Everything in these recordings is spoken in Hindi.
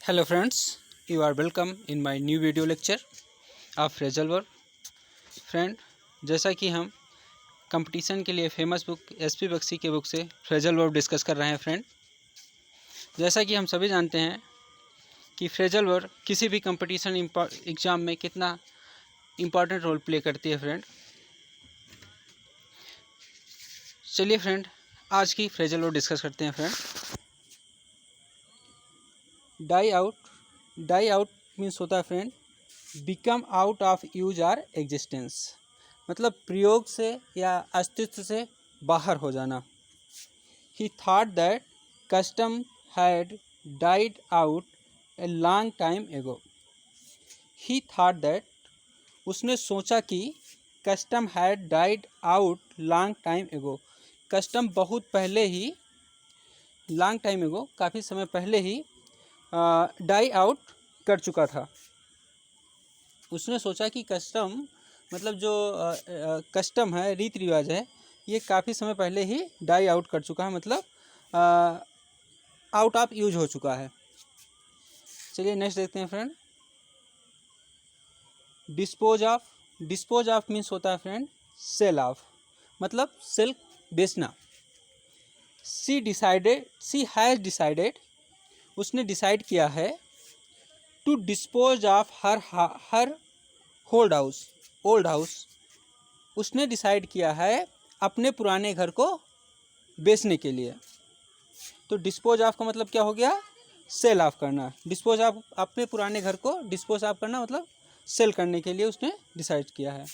Hello friends, you are welcome in my new video lecture of phrasal verb. Friend, जैसा कि हम कंपटीशन के लिए फेमस बुक एसपी बख्शी के बुक से फ्रेजल वर्ब डिस्कस कर रहे हैं। फ्रेंड, जैसा कि हम सभी जानते हैं कि फ्रेजल वर्ब किसी भी कंपटीशन एग्ज़ाम में कितना इम्पॉर्टेंट रोल प्ले करती है। फ्रेंड, चलिए फ्रेंड आज की फ्रेजल वर्ब डिस्कस करते हैं। फ्रेंड, डाई आउट मीन्स होता है friend become out of use our existence, मतलब प्रयोग से या अस्तित्व से बाहर हो जाना। ही thought that custom had died out a long time एगो। ही थॉट दैट उसने सोचा कि custom had died out long time एगो, कस्टम बहुत पहले ही, लॉन्ग टाइम एगो काफ़ी समय पहले ही डाई आउट कर चुका था। उसने सोचा कि कस्टम मतलब जो कस्टम है, रीति रिवाज है, ये काफ़ी समय पहले ही डाई आउट कर चुका है, मतलब आउट ऑफ यूज हो चुका है। चलिए नेक्स्ट देखते हैं फ्रेंड। डिस्पोज ऑफ मीन्स होता है फ्रेंड सेल ऑफ, मतलब सेल बेचना। शी हैज़ डिसाइडेड, उसने डिसाइड किया है to dispose of her old house, उसने डिसाइड किया है अपने पुराने घर को बेचने के लिए। तो डिस्पोज ऑफ का मतलब क्या हो गया? सेल ऑफ करना। डिस्पोज ऑफ अपने पुराने घर को डिस्पोज ऑफ करना मतलब सेल करने के लिए उसने डिसाइड किया है।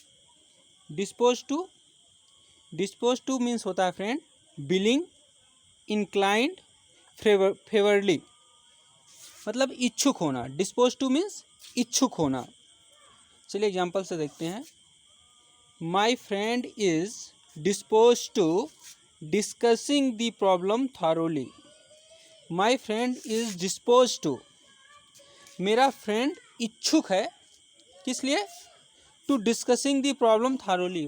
डिस्पोज टू मीन्स होता है फ्रेंड बिलिंग इंक्लाइंड फेवरली, मतलब इच्छुक होना। डिस्पोज टू मीन्स इच्छुक होना। चलिए एग्जाम्पल से देखते हैं। My friend is dispose to discussing the problem thoroughly. My friend is dispose to, मेरा फ्रेंड इच्छुक है, किस लिए? To discussing the problem thoroughly,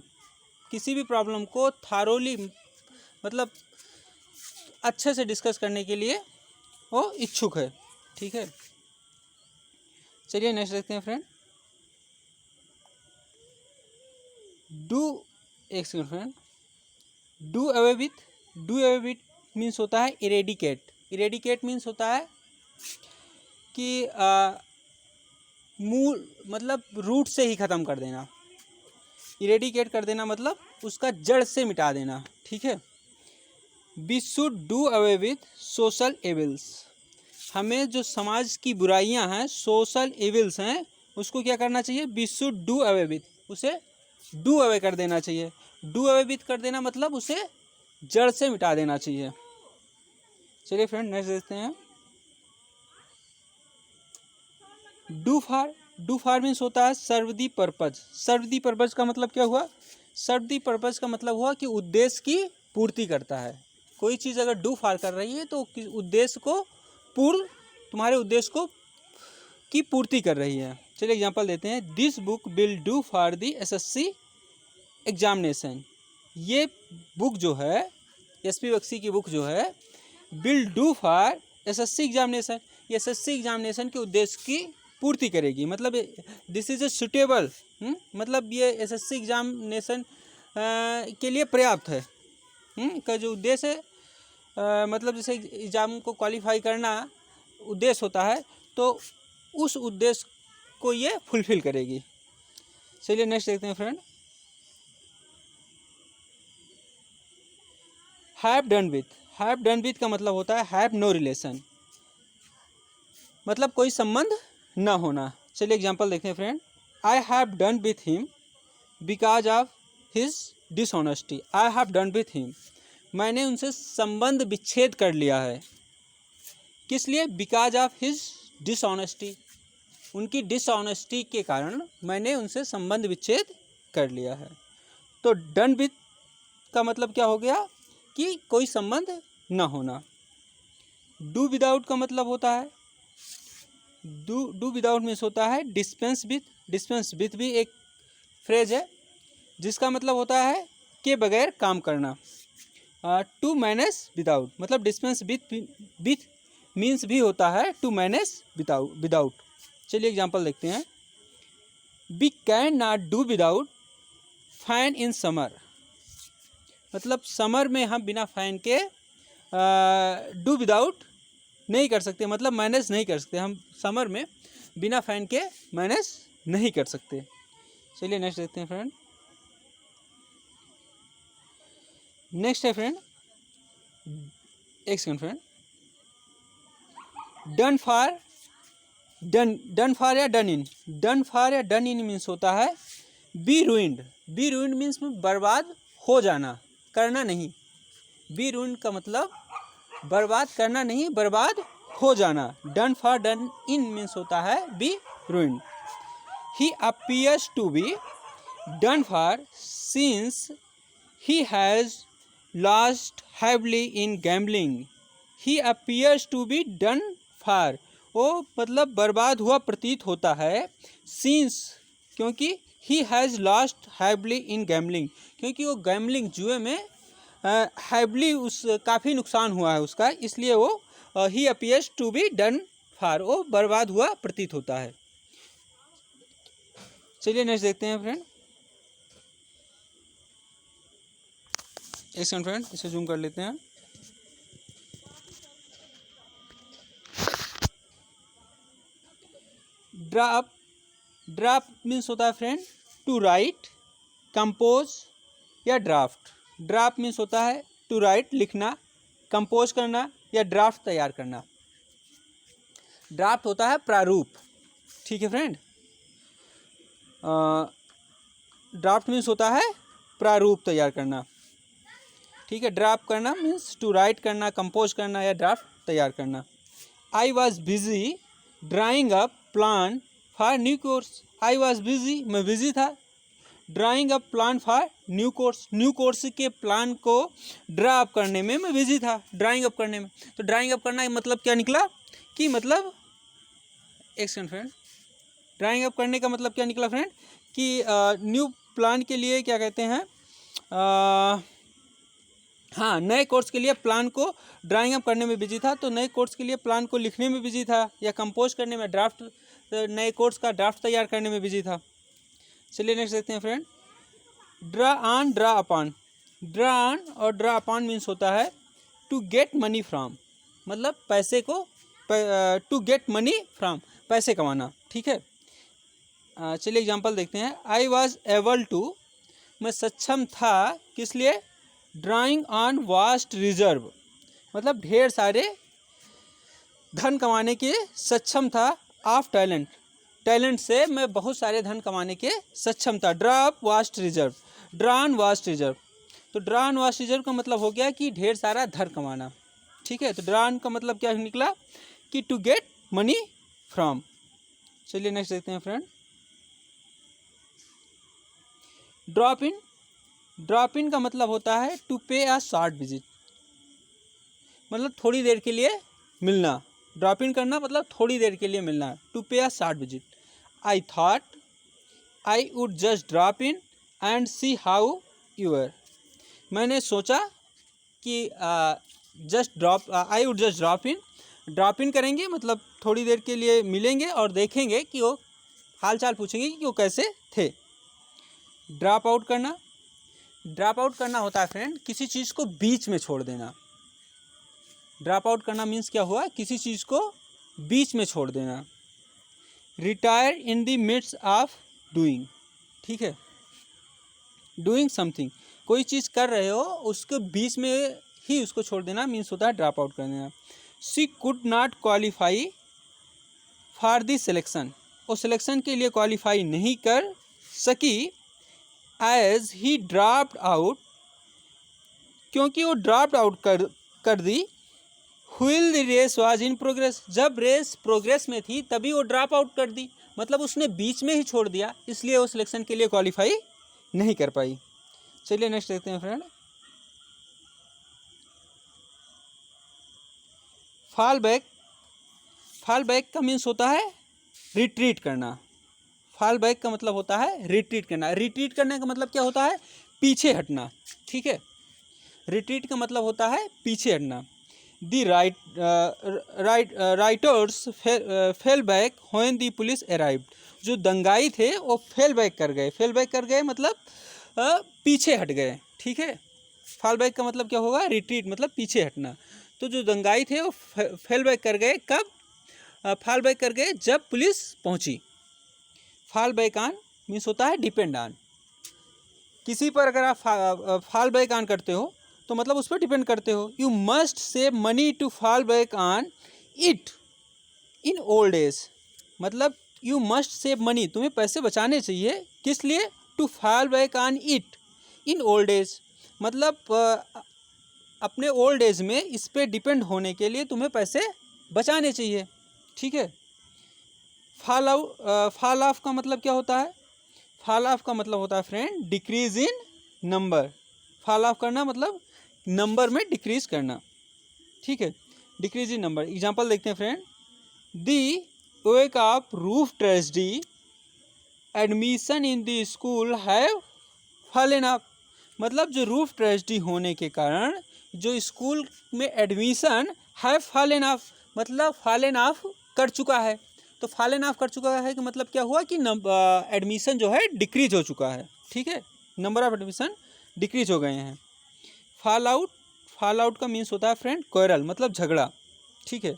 किसी भी प्रॉब्लम को थारोली मतलब अच्छे से डिस्कस करने के लिए वो इच्छुक है। ठीक है, चलिए नेक्स्ट देखते हैं फ्रेंड। एक second friend. Do away with means होता है इरेडिकेट मीन्स होता है कि मूल मतलब रूट से ही ख़त्म कर देना। इरेडिकेट कर देना मतलब उसका जड़ से मिटा देना। ठीक है। We should do away with social evils, हमें जो समाज की बुराइयां हैं, सोशल एविल्स हैं, उसको क्या करना चाहिए? We should do away with, उसे डू अवे कर देना चाहिए। डू अवे विथ कर देना मतलब उसे जड़ से मिटा देना चाहिए। चलिए फ्रेंड नेक्स्ट देखते हैं। डू फॉर मीन्स होता है सर्व the purpose. Serve the purpose का मतलब क्या हुआ? सर्व दी पर्पज का मतलब हुआ कि उद्देश्य की पूर्ति करता है। कोई चीज़ अगर डू फॉर कर रही है तो उद्देश्य को तुम्हारे उद्देश्य को की पूर्ति कर रही है। चलिए एग्जांपल देते हैं। This book will do for the SSC examination, ये बुक जो है एसपी बख्शी की बुक जो है will do for SSC examination, ये एसएससी एग्जामिनेशन के उद्देश्य की पूर्ति करेगी। मतलब दिस इज ए सुटेबल, मतलब ये एसएससी एग्जामिनेशन के लिए पर्याप्त है। का जो उद्देश्य है मतलब जैसे एग्ज़ाम को क्वालिफाई करना उद्देश्य होता है, तो उस उद्देश्य को ये फुलफिल करेगी। चलिए नेक्स्ट देखते हैं फ्रेंड। हैव डन विथ का मतलब होता है हैव नो रिलेशन, मतलब कोई संबंध न होना। चलिए एग्जांपल देखते हैं friend. I have done with him because of his dishonesty. I have done with him, मैंने उनसे संबंध विच्छेद कर लिया है। किस लिए? बिकॉज ऑफ हिज डिसऑनेस्टी, उनकी डिसऑनेस्टी के कारण मैंने उनसे संबंध विच्छेद कर लिया है। तो डन विथ का मतलब क्या हो गया? कि कोई संबंध न होना। डू विदाउट का मतलब होता है डू विदाउट मीन्स होता है डिस्पेंस विथ भी एक फ्रेज है जिसका मतलब होता है के बगैर काम करना। टू मैनेज विदाउट मतलब डिस्पेंस विथ मीन्स भी होता है टू मैनेज विदाउट। चलिए एग्जांपल देखते हैं। We can not do without fan in summer, मतलब समर में हम बिना फैन के डू विदाउट नहीं कर सकते, मतलब मैनेज नहीं कर सकते, हम समर में बिना फैन के मैनेज नहीं कर सकते। चलिए नेक्स्ट देखते हैं फ्रेंड। नेक्स्ट है फ्रेंड, एक सेकंड फ्रेंड, डन फॉर या डन इन। डन फॉर या डन इन मीन्स होता है be ruined. B ruined means बर्बाद हो जाना, करना नहीं। बी रूइंड का मतलब बर्बाद करना नहीं, बर्बाद हो जाना। Done for done in means होता है be ruined. He appears to be done for since he has lost heavily in gambling. He appears to be done for, वो मतलब बर्बाद हुआ प्रतीत होता है। सिंस क्योंकि he has lost heavily in gambling, क्योंकि वो गैम्बलिंग जुए में हैवली उस काफ़ी नुकसान हुआ है उसका, इसलिए वो he appears to be done for, वो बर्बाद हुआ प्रतीत होता है। चलिए नेक्स्ट देखते हैं फ्रेंड। एक सेकंड फ्रेंड, इसे जूम कर लेते हैं। ड्राफ्ट, ड्राफ्ट मीन्स होता है फ्रेंड टू राइट, कंपोज या ड्राफ्ट। ड्राफ्ट मीन्स होता है टू राइट, लिखना, कंपोज करना या ड्राफ्ट तैयार करना। ड्राफ्ट होता है प्रारूप, ठीक है फ्रेंड। ड्राफ्ट मीन्स होता है प्रारूप तैयार करना, ठीक है। ड्राफ्ट करना मीन्स टू राइट करना, कंपोज करना या ड्राफ्ट तैयार करना। I was busy drawing up plan for new course. I was busy, मैं बिजी था। Drawing up plan for new course, new course के प्लान को ड्रा अप करने में मैं बिजी था, ड्राइंग अप करने में। तो ड्राइंग अप करना मतलब क्या निकला कि मतलब, एक सेकंड फ्रेंड, ड्राइंग अप करने का मतलब क्या निकला फ्रेंड कि न्यू प्लान के लिए क्या कहते हैं, हाँ, नए कोर्स के लिए प्लान को ड्राइंग अप करने में बिजी था। तो नए कोर्स के लिए प्लान को लिखने में बिजी था या कंपोज करने में, ड्राफ्ट, नए कोर्स का ड्राफ्ट तैयार करने में बिजी था। चलिए नेक्स्ट देखते हैं friend. Draw on, draw upon. Draw on और ड्रा अपॉन मीन्स होता है टू गेट मनी फ्रॉम, मतलब पैसे को, टू गेट मनी फ्रॉम, पैसे कमाना, ठीक है। चलिए एग्जांपल देखते हैं। आई वॉज एबल टू, मैं सक्षम था, किस लिए, ड्राइंग ऑन वास्ट रिजर्व, मतलब ढेर सारे धन कमाने के सक्षम था। ऑफ टैलेंट, टैलेंट से मैं बहुत सारे धन कमाने के सक्षम था। Draw up vast reserve, draw on vast reserve. तो ड्रा ऑन वास्ट रिजर्व का मतलब हो गया कि ढेर सारा धन कमाना, ठीक है। तो ड्रा ऑन का मतलब क्या निकला कि टू गेट मनी फ्रॉम। चलिए नेक्स्ट देखते हैं फ्रेंड। ड्रॉप इन, ड्रॉप इन का मतलब होता है to pay a short visit, मतलब थोड़ी देर के लिए मिलना। ड्रॉप इन करना मतलब थोड़ी देर के लिए मिलना, to pay a short visit. I thought I would just drop in and see how you are, मैंने सोचा कि just drop, I would just drop in, drop in करेंगे मतलब थोड़ी देर के लिए मिलेंगे और देखेंगे कि वो हाल चाल पूछेंगे कि वो कैसे थे। ड्रॉप आउट करना, ड्रॉप आउट करना होता है फ्रेंड किसी चीज़ को बीच में छोड़ देना। ड्रॉप आउट करना मीन्स क्या हुआ, किसी चीज़ को बीच में छोड़ देना। Retire in the midst of doing, ठीक है। डूइंग समथिंग, कोई चीज़ कर रहे हो उसके बीच में ही उसको छोड़ देना मीन्स होता है ड्रॉप आउट कर देना। She could not qualify for the selection, वो सिलेक्शन के लिए क्वालिफाई नहीं कर सकी। एज ही ड्रॉप्ड आउट, क्योंकि वो ड्रॉप्ड आउट कर दी। While the race was in progress, जब रेस प्रोग्रेस में थी तभी वो ड्रॉप आउट कर दी, मतलब उसने बीच में ही छोड़ दिया, इसलिए वो सिलेक्शन के लिए क्वालिफाई नहीं कर पाई। चलिए नेक्स्ट देखते हैं friend. Fall back, fall back का मीन्स होता है रिट्रीट करना। फॉल बैक का मतलब होता है रिट्रीट करना। रिट्रीट करने का मतलब क्या होता है, पीछे हटना, ठीक है। रिट्रीट का मतलब होता है पीछे हटना। The writers fell back when the police arrived. जो दंगाई थे वो फेल बैक कर गए। फेल बैक कर गए मतलब पीछे हट गए। ठीक है, फॉल बैक का मतलब क्या होगा? रिट्रीट, मतलब पीछे हटना। तो जो दंगाई थे वो फेल बैक कर गए। कब फॉल बैक कर गए? जब पुलिस पहुंची। फॉल बैक ऑन मीन्स होता है डिपेंड ऑन। किसी पर अगर आप फॉल बैक ऑन करते हो तो मतलब उस पर डिपेंड करते हो। You must save money to fall back on it in old age. मतलब यू मस्ट सेव मनी, तुम्हें पैसे बचाने चाहिए। किस लिए? To fall back on it in old age, मतलब अपने ओल्ड एज में इस पे डिपेंड होने के लिए तुम्हें पैसे बचाने चाहिए। ठीक है। फॉल ऑफ का मतलब क्या होता है? फॉल ऑफ का मतलब होता है friend decrease in number. Fall of करना मतलब नंबर में डिक्रीज करना। ठीक है, डिक्रीज इन नंबर। एग्जांपल देखते हैं friend. The wake of roof tragedy admission in the school have fallen of. मतलब जो रूफ ट्रेजेडी होने के कारण जो स्कूल में एडमिशन हैव फॉलन ऑफ, मतलब फॉलन ऑफ कर चुका है। तो फॉलन ऑफ कर चुका है कि मतलब क्या हुआ कि एडमिशन जो है डिक्रीज हो चुका है। ठीक है, नंबर ऑफ एडमिशन डिक्रीज हो गए हैं। फॉल आउट का मीन्स होता है फ्रेंड क्वारल, मतलब झगड़ा। ठीक है।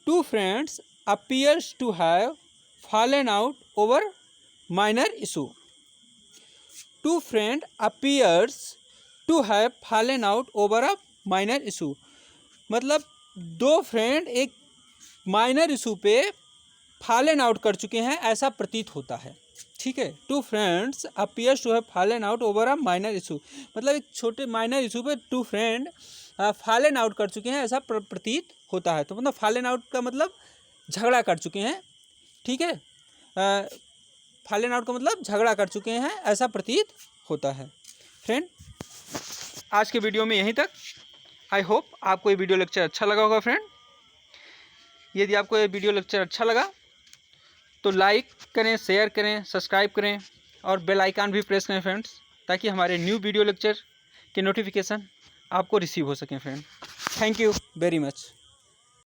Two friends appears to have fallen out over minor issue. Two friend appears to have fallen out over a minor issue, मतलब दो फ्रेंड एक माइनर इशू पे फॉलन आउट कर चुके हैं ऐसा प्रतीत होता है। ठीक है। Two friends appears to have fallen out over a minor issue, मतलब एक छोटे माइनर इशू पे टू फ्रेंड फॉलन आउट कर चुके हैं ऐसा प्रतीत होता है। तो मतलब फॉलन आउट का मतलब झगड़ा कर चुके हैं। ठीक है, फॉलन आउट का मतलब झगड़ा कर चुके हैं ऐसा प्रतीत होता है। फ्रेंड, आज के वीडियो में यहीं तक। आई होप आपको ये वीडियो लेक्चर अच्छा लगा होगा। फ्रेंड, यदि आपको ये वीडियो लेक्चर अच्छा लगा तो लाइक करें, शेयर करें, सब्सक्राइब करें और बेल आइकन भी प्रेस करें फ्रेंड्स, ताकि हमारे न्यू वीडियो लेक्चर के नोटिफिकेशन आपको रिसीव हो सकें friend. Thank you very much.